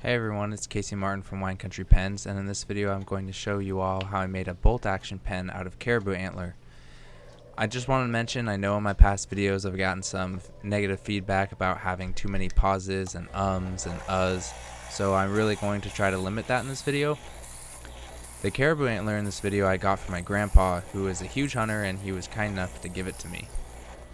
Hey everyone, it's Casey Martin from Wine Country Pens, and in this video I'm going to show you all how I made a bolt action pen out of caribou antler. I just want to mention, I know in my past videos I've gotten some negative feedback about having too many pauses and ums and uhs, so I'm really going to try to limit that in this video. The caribou antler in this video I got from my grandpa, who is a huge hunter, and he was kind enough to give it to me.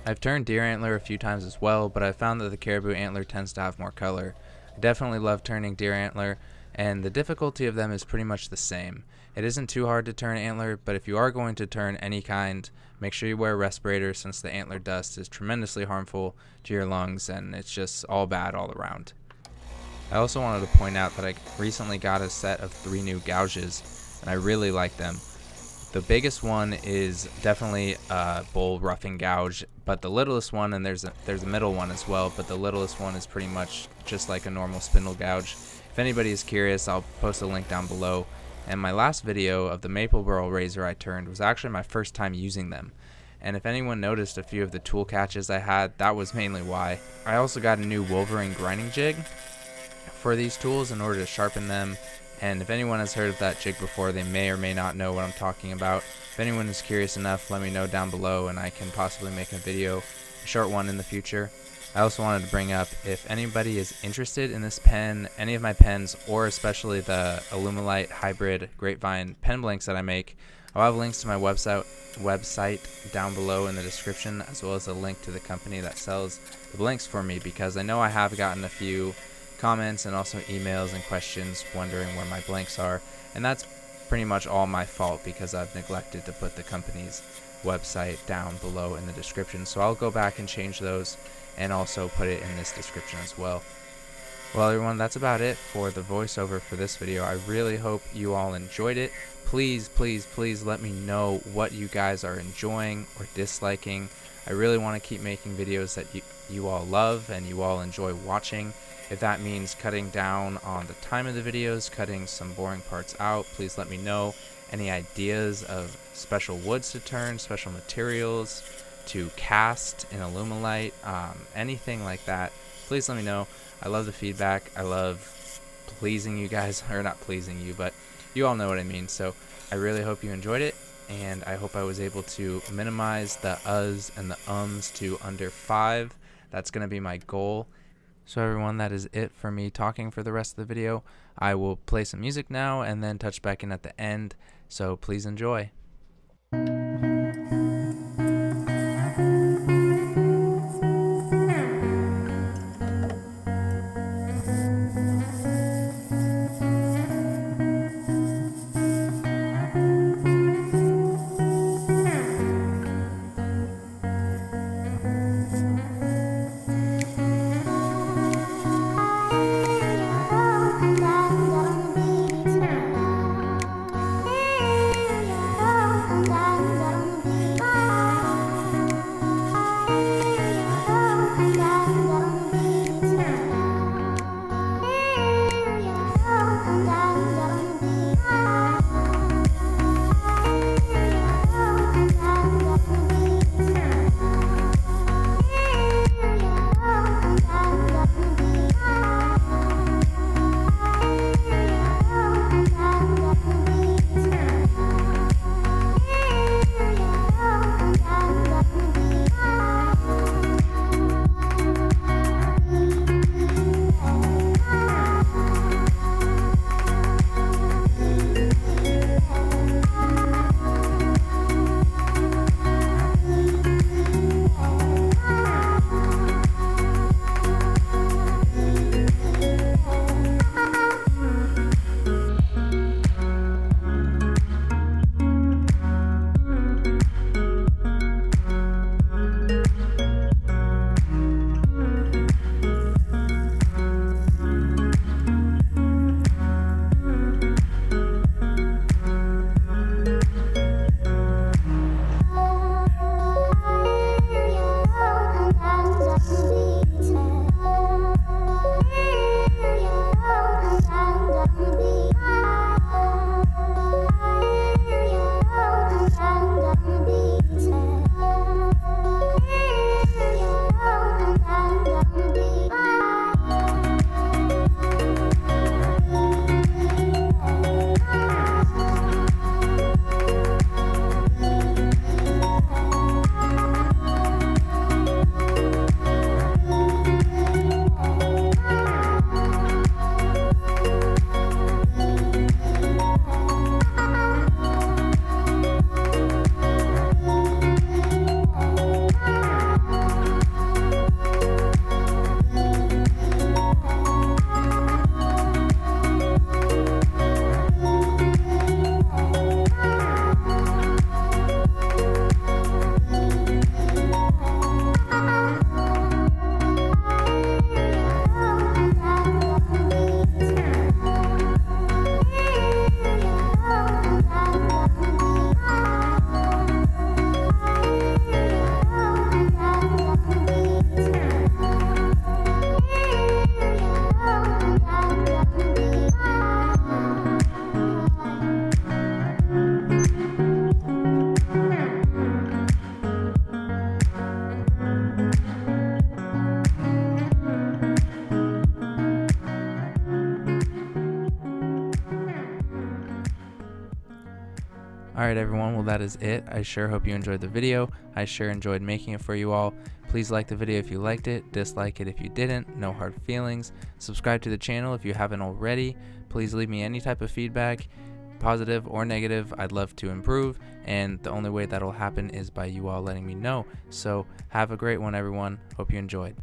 I've turned deer antler a few times as well, but I've found that the caribou antler tends to have more color. I definitely love turning deer antler, and the difficulty of them is pretty much the same. It isn't too hard to turn antler, but if you are going to turn any kind, make sure you wear a respirator, since the antler dust is tremendously harmful to your lungs and it's just all bad all around. I also wanted to point out that I recently got a set of 3 new gouges, and I really like them. The biggest one is definitely a bull roughing gouge, but the littlest one, and there's a middle one as well, but the littlest one is pretty much just like a normal spindle gouge. If anybody is curious, I'll post a link down below. And my last video of the maple burl razor I turned was actually my first time using them. And if anyone noticed a few of the tool catches I had, that was mainly why. I also got a new Wolverine grinding jig for these tools in order to sharpen them. And if anyone has heard of that jig before, they may or may not know what I'm talking about. If anyone is curious enough, let me know down below and I can possibly make a video, a short one in the future. I also wanted to bring up, if anybody is interested in this pen, any of my pens, or especially the Alumilite hybrid grapevine pen blanks that I make, I'll have links to my website down below in the description, as well as a link to the company that sells the blanks for me, because I know I have gotten a few comments and also emails and questions wondering where my blanks are, and that's pretty much all my fault because I've neglected to put the company's website down below in the description. So I'll go back and change those and also put it in this description as well. Well everyone, that's about it for the voiceover for this video. I really hope you all enjoyed it. Please let me know what you guys are enjoying or disliking. I really want to keep making videos that you all love and you all enjoy watching. If that means cutting down on the time of the videos, cutting some boring parts out, please let me know. Any ideas of special woods to turn, special materials to cast in Alumilite, anything like that, please let me know. I love the feedback. I love pleasing you guys, or not pleasing you, but you all know what I mean. So I really hope you enjoyed it, and I hope I was able to minimize the uhs and the ums to under 5. That's going to be my goal. So everyone, that is it for me talking for the rest of the video. I will play some music now and then touch back in at the end, so please enjoy. Alright everyone, well that is it. I sure hope you enjoyed the video. I sure enjoyed making it for you all. Please like the video if you liked it, dislike it if you didn't, no hard feelings. Subscribe to the channel if you haven't already. Please leave me any type of feedback, positive or negative. I'd love to improve, and the only way that'll happen is by you all letting me know. So have a great one everyone. Hope you enjoyed.